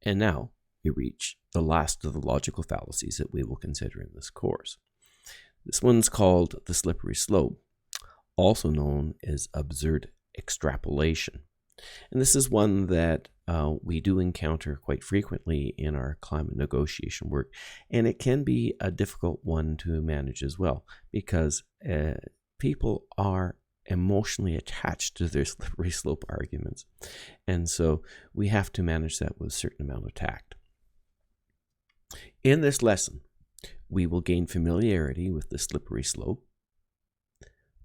And now we reach the last of the logical fallacies that we will consider in this course. This one's called the slippery slope, also known as absurd extrapolation. And this is one that we do encounter quite frequently in our climate negotiation work, and it can be a difficult one to manage as well, because people are emotionally attached to their slippery slope arguments, and so we have to manage that with a certain amount of tact. In this lesson, we will gain familiarity with the slippery slope,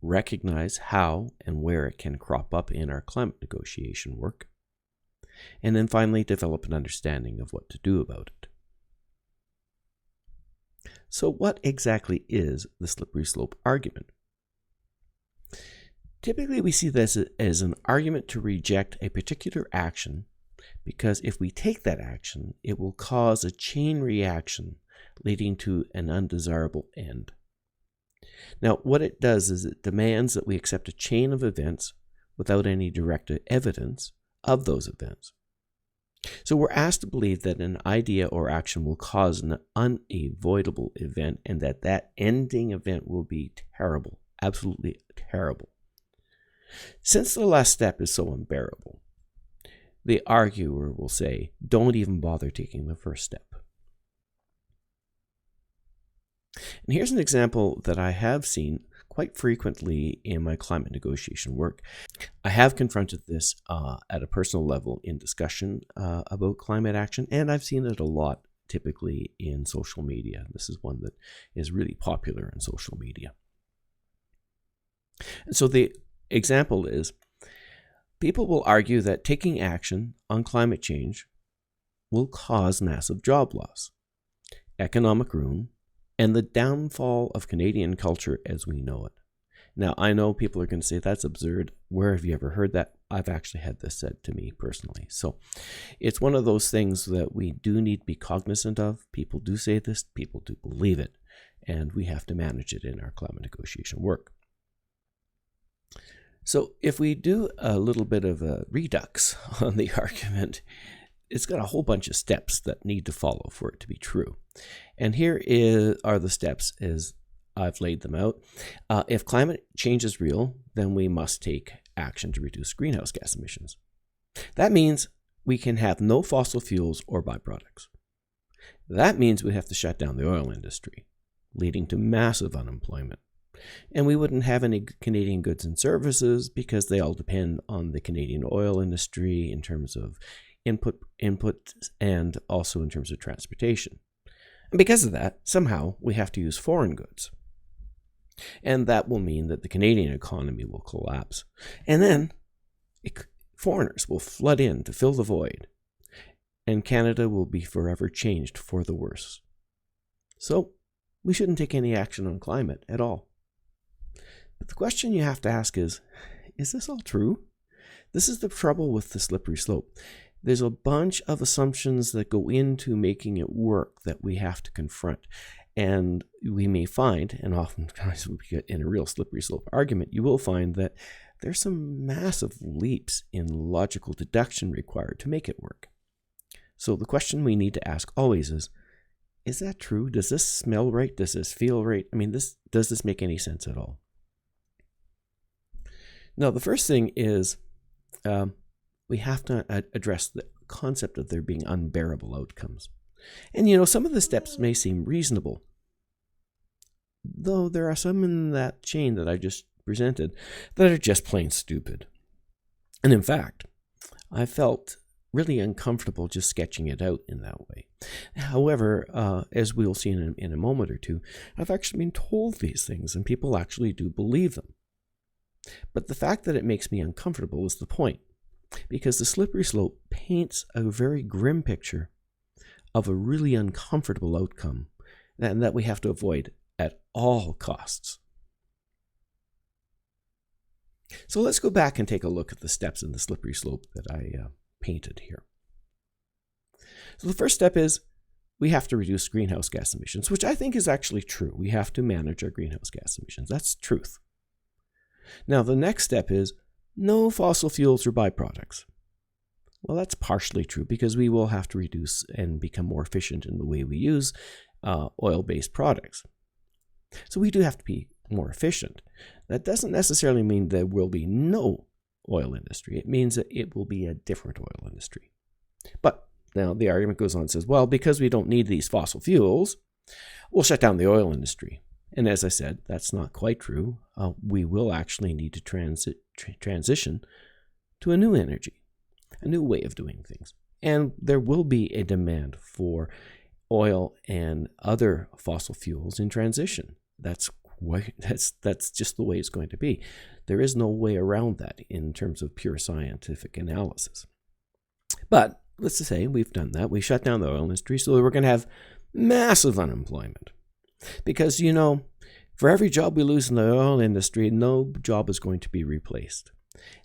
recognize how and where it can crop up in our climate negotiation work, and then finally develop an understanding of what to do about it. So what exactly is the slippery slope argument? Typically we see this as an argument to reject a particular action because if we take that action, it will cause a chain reaction leading to an undesirable end. Now, what it does is it demands that we accept a chain of events without any direct evidence of those events. So we're asked to believe that an idea or action will cause an unavoidable event and that that ending event will be terrible, absolutely terrible. Since the last step is so unbearable, the arguer will say, don't even bother taking the first step. And here's an example that I have seen quite frequently in my climate negotiation work. I have confronted this at a personal level in discussion about climate action, and I've seen it a lot typically in social media. This is one that is really popular in social media. And so the example is, people will argue that taking action on climate change will cause massive job loss, economic ruin, and the downfall of Canadian culture as we know it. Now, I know people are going to say, that's absurd. Where have you ever heard that? I've actually had this said to me personally. So it's one of those things that we do need to be cognizant of. People do say this, people do believe it, and we have to manage it in our climate negotiation work. So if we do a little bit of a redux on the argument, it's got a whole bunch of steps that need to follow for it to be true. And here are the steps as I've laid them out. If climate change is real, then we must take action to reduce greenhouse gas emissions. That means we can have no fossil fuels or byproducts. That means we have to shut down the oil industry, leading to massive unemployment. And we wouldn't have any Canadian goods and services because they all depend on the Canadian oil industry in terms of input and also in terms of transportation. And because of that, somehow we have to use foreign goods. And that will mean that the Canadian economy will collapse. And then foreigners will flood in to fill the void. And Canada will be forever changed for the worse. So we shouldn't take any action on climate at all. But the question you have to ask is this all true? This is the trouble with the slippery slope. There's a bunch of assumptions that go into making it work that we have to confront. And we may find, and oftentimes we get in a real slippery slope argument, you will find that there's some massive leaps in logical deduction required to make it work. So the question we need to ask always is that true? Does this smell right? Does this feel right? I mean, does this make any sense at all? Now, the first thing is we have to address the concept of there being unbearable outcomes. And, some of the steps may seem reasonable, though there are some in that chain that I just presented that are just plain stupid. And in fact, I felt really uncomfortable just sketching it out in that way. However, as we'll see in a moment or two, I've actually been told these things, and people actually do believe them. But the fact that it makes me uncomfortable is the point, because the slippery slope paints a very grim picture of a really uncomfortable outcome that we have to avoid at all costs. So let's go back and take a look at the steps in the slippery slope that I painted here. So the first step is we have to reduce greenhouse gas emissions, which I think is actually true. We have to manage our greenhouse gas emissions. That's truth. Now, the next step is no fossil fuels or byproducts. Well, that's partially true because we will have to reduce and become more efficient in the way we use oil-based products. So we do have to be more efficient. That doesn't necessarily mean there will be no oil industry. It means that it will be a different oil industry. But now the argument goes on and says, well, because we don't need these fossil fuels, we'll shut down the oil industry. And as I said, that's not quite true. We will actually need to transition to a new energy, a new way of doing things. And there will be a demand for oil and other fossil fuels in transition. That's just the way it's going to be. There is no way around that in terms of pure scientific analysis. But let's just say we've done that. We shut down the oil industry, so we're going to have massive unemployment. Because, for every job we lose in the oil industry, no job is going to be replaced.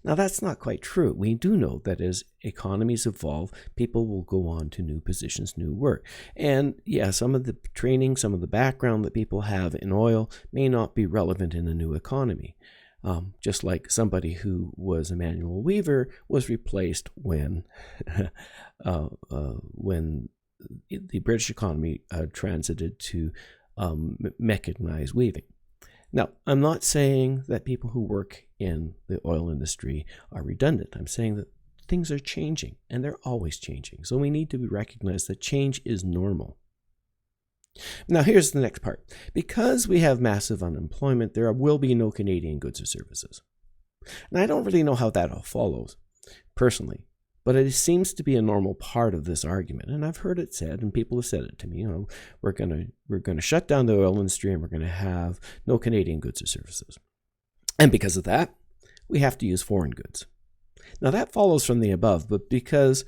Now, that's not quite true. We do know that as economies evolve, people will go on to new positions, new work. And yeah, some of the training, some of the background that people have in oil may not be relevant in the new economy. Just like somebody who was a manual weaver was replaced when the British economy transited to mechanized weaving. Now, I'm not saying that people who work in the oil industry are redundant. I'm saying that things are changing, and they're always changing. So we need to recognize that change is normal. Now, here's the next part. Because we have massive unemployment, there will be no Canadian goods or services. And I don't really know how that all follows, personally. But it seems to be a normal part of this argument, and I've heard it said, and people have said it to me. We're going to shut down the oil industry, and we're going to have no Canadian goods or services, and because of that, we have to use foreign goods. Now that follows from the above, but because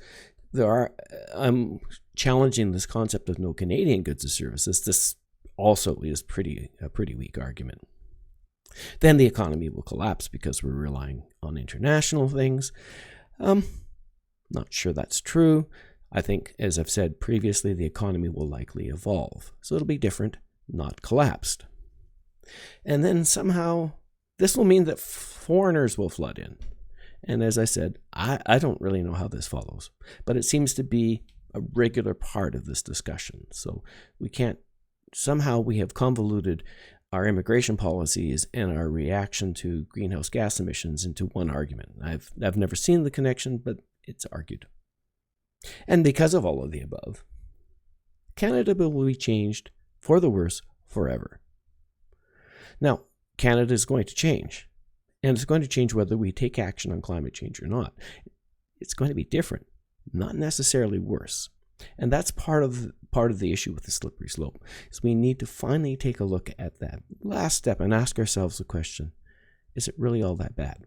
I'm challenging this concept of no Canadian goods or services, this also is a pretty weak argument. Then the economy will collapse because we're relying on international things. Not sure that's true. I think, as I've said previously, the economy will likely evolve. So it'll be different, not collapsed. And then somehow this will mean that foreigners will flood in. And as I said, I don't really know how this follows, but it seems to be a regular part of this discussion. So we have convoluted our immigration policies and our reaction to greenhouse gas emissions into one argument. I've never seen the connection, but it's argued. And because of all of the above, Canada will be changed for the worse forever. Now, Canada is going to change, and it's going to change whether we take action on climate change or not. It's going to be different, not necessarily worse. And that's part of the issue with the slippery slope, is we need to finally take a look at that last step and ask ourselves the question, is it really all that bad?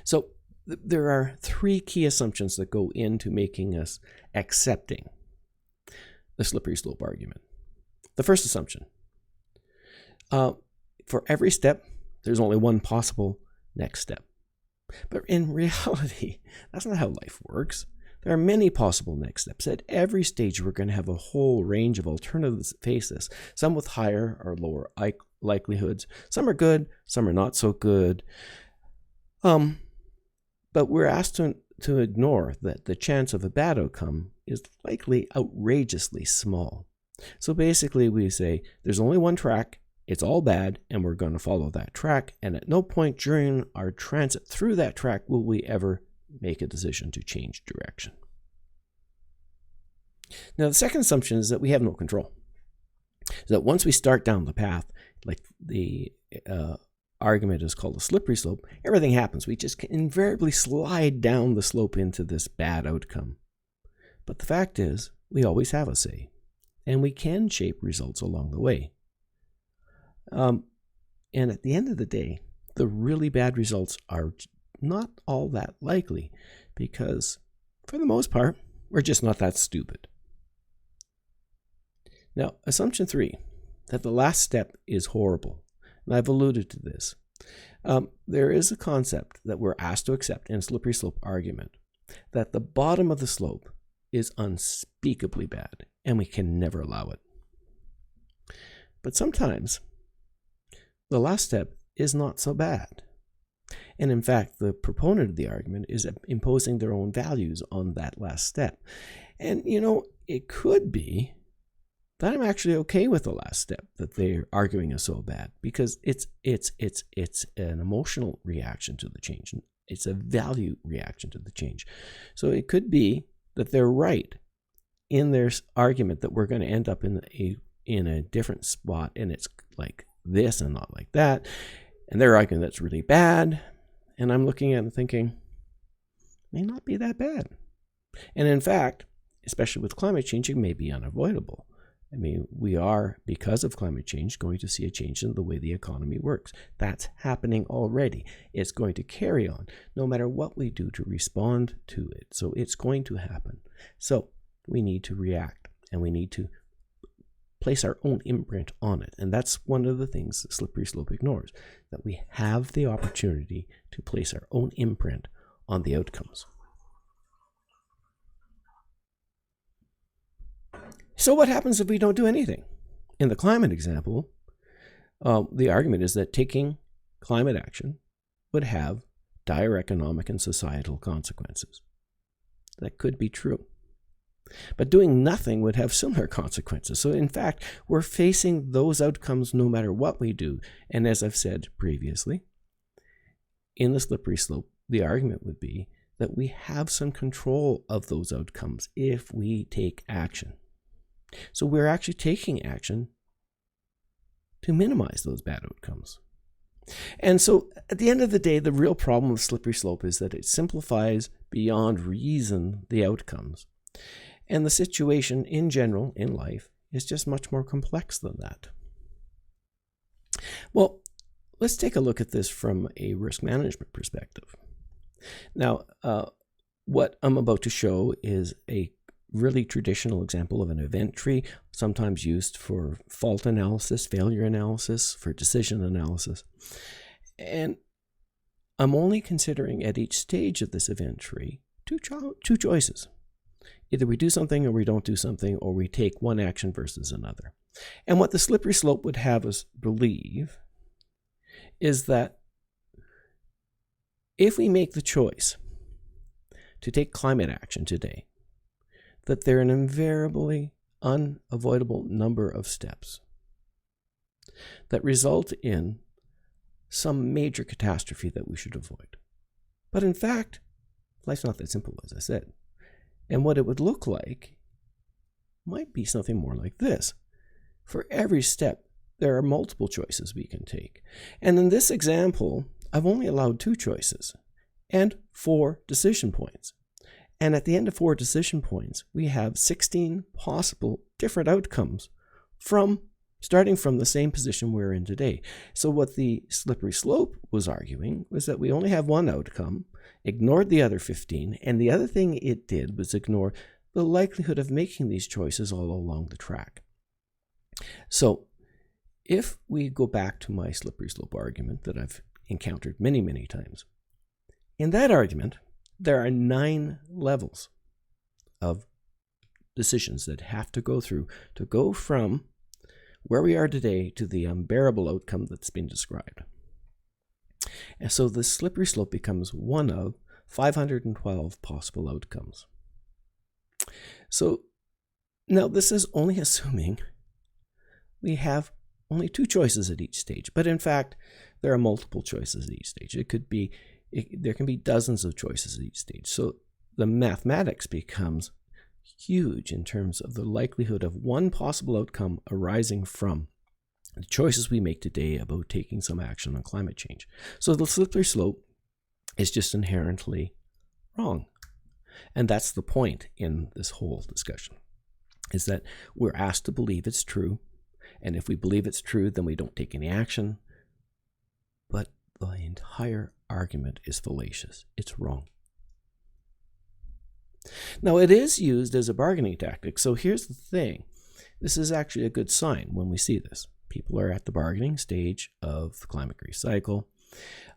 So there are three key assumptions that go into making us accepting the slippery slope argument. The first assumption, for every step, there's only one possible next step. But in reality, that's not how life works. There are many possible next steps. At every stage, we're going to have a whole range of alternatives that face us, some with higher or lower likelihoods. Some are good, some are not so good. But we're asked to ignore that the chance of a bad outcome is likely outrageously small. So basically we say there's only one track, it's all bad, and we're going to follow that track, and at no point during our transit through that track will we ever make a decision to change direction. Now the second assumption is that we have no control. So that once we start down the path, like the argument is called a slippery slope, everything happens. We just invariably slide down the slope into this bad outcome. But the fact is, we always have a say, and we can shape results along the way. And at the end of the day, the really bad results are not all that likely because, for the most part, we're just not that stupid. Now, assumption 3, that the last step is horrible. And I've alluded to this. There is a concept that we're asked to accept in a slippery slope argument, that the bottom of the slope is unspeakably bad, and we can never allow it. But sometimes, the last step is not so bad. And in fact, the proponent of the argument is imposing their own values on that last step. And, it could be that I'm actually okay with the last step that they're arguing is so bad, because it's an emotional reaction to the change. It's a value reaction to the change. So it could be that they're right in their argument that we're going to end up in a different spot, and it's like this and not like that. And they're arguing that's really bad. And I'm looking at it and thinking, may not be that bad. And in fact, especially with climate change, it may be unavoidable. I mean, we are, because of climate change, going to see a change in the way the economy works. That's happening already. It's going to carry on, no matter what we do to respond to it. So it's going to happen. So we need to react, and we need to place our own imprint on it. And that's one of the things that Slippery Slope ignores, that we have the opportunity to place our own imprint on the outcomes. So what happens if we don't do anything? In the climate example, the argument is that taking climate action would have dire economic and societal consequences. That could be true. But doing nothing would have similar consequences. So in fact, we're facing those outcomes no matter what we do. And as I've said previously, in the slippery slope, the argument would be that we have some control of those outcomes if we take action. So we're actually taking action to minimize those bad outcomes. And so at the end of the day, the real problem with slippery slope is that it simplifies beyond reason the outcomes. And the situation in general in life is just much more complex than that. Well, let's take a look at this from a risk management perspective. Now, what I'm about to show is a really traditional example of an event tree, sometimes used for fault analysis, failure analysis, for decision analysis. And I'm only considering at each stage of this event tree two choices. Either we do something or we don't do something, or we take one action versus another. And what the slippery slope would have us believe is that if we make the choice to take climate action today, that there are an invariably unavoidable number of steps that result in some major catastrophe that we should avoid. But in fact, life's not that simple, as I said. And what it would look like might be something more like this. For every step, there are multiple choices we can take. And in this example, I've only allowed 2 choices and 4 decision points. And at the end of 4 decision points, we have 16 possible different outcomes starting from the same position we're in today. So what the slippery slope was arguing was that we only have one outcome, ignored the other 15, and the other thing it did was ignore the likelihood of making these choices all along the track. So if we go back to my slippery slope argument that I've encountered many, many times, in that argument, there are 9 levels of decisions that have to go through to go from where we are today to the unbearable outcome that's been described. And so the slippery slope becomes one of 512 possible outcomes. So now this is only assuming we have only 2 choices at each stage, but in fact, there are multiple choices at each stage. There can be dozens of choices at each stage. So the mathematics becomes huge in terms of the likelihood of one possible outcome arising from the choices we make today about taking some action on climate change. So the slippery slope is just inherently wrong. And that's the point in this whole discussion, is that we're asked to believe it's true. And if we believe it's true, then we don't take any action. But the entire argument is fallacious. It's wrong. Now, it is used as a bargaining tactic. So here's the thing. This is actually a good sign when we see this. People are at the bargaining stage of the climate grief cycle.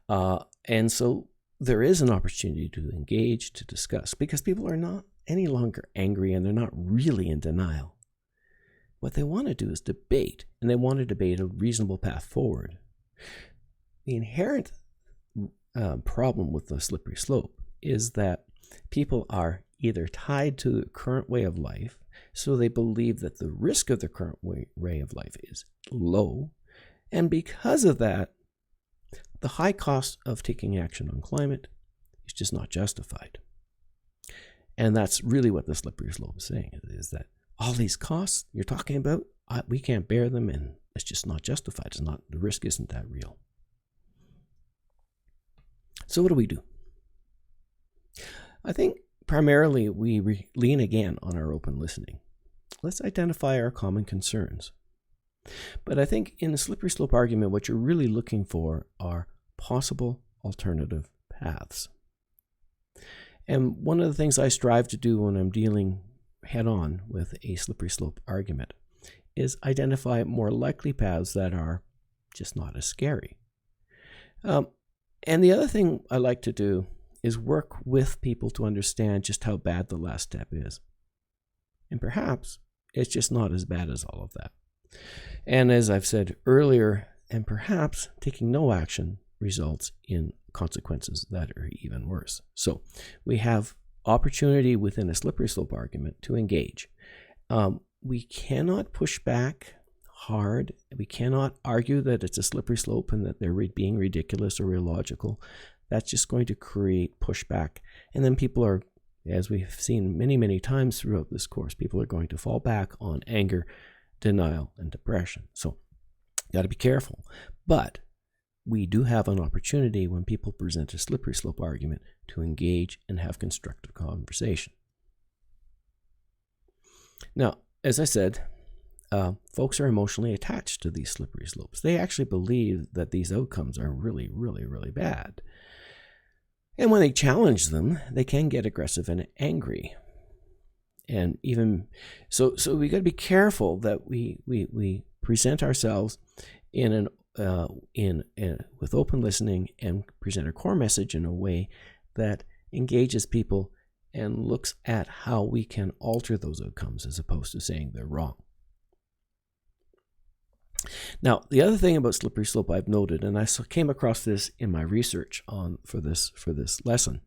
And so there is an opportunity to engage, to discuss, because people are not any longer angry and they're not really in denial. What they want to do is debate, and they want to debate a reasonable path forward. The inherent problem with the slippery slope is that people are either tied to the current way of life, so they believe that the risk of the current way of life is low, and because of that, the high cost of taking action on climate is just not justified. And that's really what the slippery slope is saying, is that all these costs you're talking about, we can't bear them, and it's just not justified. It's not, the risk isn't that real. So what do we do? I think primarily we lean again on our open listening. Let's identify our common concerns. But I think in the slippery slope argument, what you're really looking for are possible alternative paths. And one of the things I strive to do when I'm dealing head-on with a slippery slope argument is identify more likely paths that are just not as scary. And the other thing I like to do is work with people to understand just how bad the last step is. And perhaps it's just not as bad as all of that. And as I've said earlier, and perhaps taking no action results in consequences that are even worse. So we have opportunity within a slippery slope argument to engage. We cannot push back hard. We cannot argue that it's a slippery slope and that they're being ridiculous or illogical. That's just going to create pushback. And then people are, as we've seen many, many times throughout this course, people are going to fall back on anger, denial, and depression. So got to be careful. But we do have an opportunity when people present a slippery slope argument to engage and have constructive conversation. Now, as I said, folks are emotionally attached to these slippery slopes. They actually believe that these outcomes are really, really, really bad. And when they challenge them, they can get aggressive and angry. And even so we got to be careful that we present ourselves with open listening and present our core message in a way that engages people and looks at how we can alter those outcomes as opposed to saying they're wrong. Now, the other thing about slippery slope I've noted, and I came across this in my research for this lesson,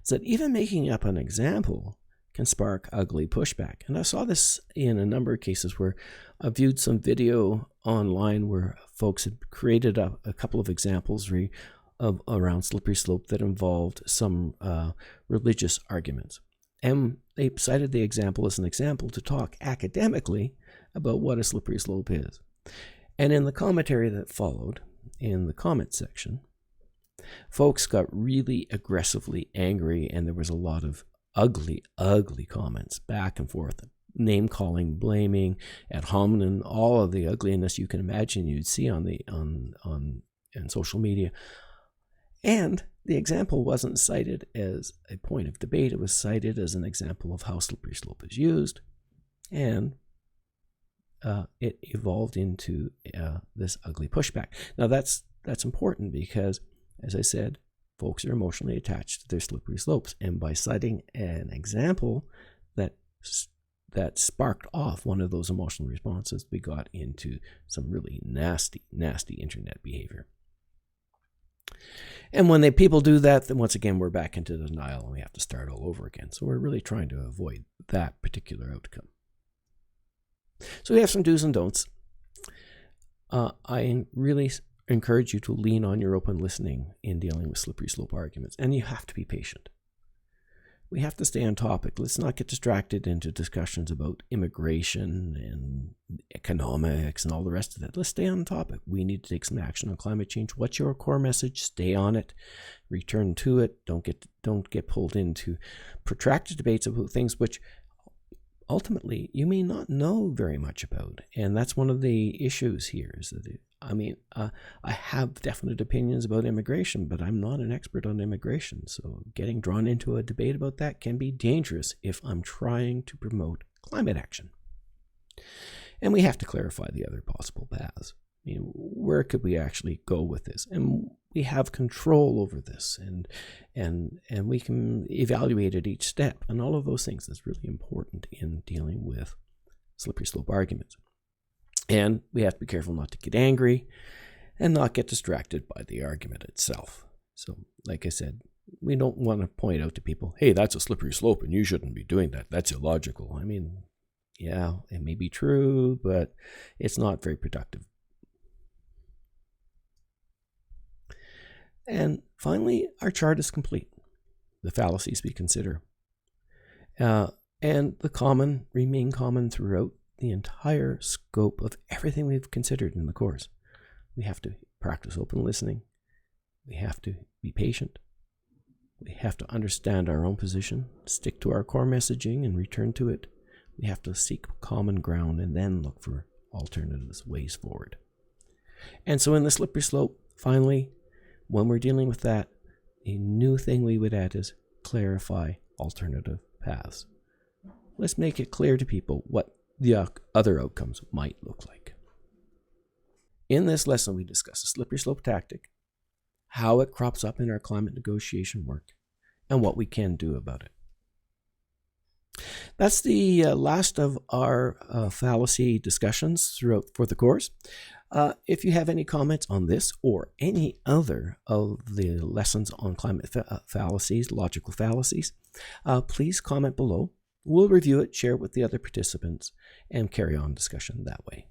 is that even making up an example can spark ugly pushback. And I saw this in a number of cases where I viewed some video online where folks had created a couple of examples around slippery slope that involved some religious arguments. And they cited the example as an example to talk academically about what a slippery slope is. And in the commentary that followed, in the comment section, folks got really aggressively angry, and there was a lot of ugly, ugly comments back and forth, name-calling, blaming, ad hominem, all of the ugliness you can imagine you'd see on social media. And the example wasn't cited as a point of debate. It was cited as an example of how slippery slope is used. And it evolved into this ugly pushback. Now, that's important because, as I said, folks are emotionally attached to their slippery slopes. And by citing an example that sparked off one of those emotional responses, we got into some really nasty, nasty internet behavior. And when people do that, then once again, we're back into denial and we have to start all over again. So we're really trying to avoid that particular outcome. So we have some do's and don'ts. I really encourage you to lean on your open listening in dealing with slippery slope arguments, and you have to be patient. We have to stay on topic. Let's not get distracted into discussions about immigration and economics and all the rest of that. Let's stay on topic. We need to take some action on climate change. What's your core message? Stay on it. Return to it. Don't get pulled into protracted debates about things which ultimately you may not know very much about. And that's one of the issues here is that, I have definite opinions about immigration, but I'm not an expert on immigration. So getting drawn into a debate about that can be dangerous if I'm trying to promote climate action. And we have to clarify the other possible paths. Where could we actually go with this? And we have control over this, and we can evaluate at each step. And all of those things is really important in dealing with slippery slope arguments. And we have to be careful not to get angry and not get distracted by the argument itself. So, like I said, we don't want to point out to people, hey, that's a slippery slope and you shouldn't be doing that. That's illogical. I mean, yeah, it may be true, but it's not very productive. And finally, our chart is complete. The fallacies we consider. And the remain common throughout the entire scope of everything we've considered in the course. We have to practice open listening. We have to be patient. We have to understand our own position, stick to our core messaging and return to it. We have to seek common ground and then look for alternatives, ways forward. And so in the slippery slope, finally, when we're dealing with that, a new thing we would add is clarify alternative paths. Let's make it clear to people what the other outcomes might look like. In this lesson, we discuss the slippery slope tactic, how it crops up in our climate negotiation work, and what we can do about it. That's the last of our fallacy discussions for the course. If you have any comments on this or any other of the lessons on climate fallacies, logical fallacies, please comment below. We'll review it, share it with the other participants, and carry on discussion that way.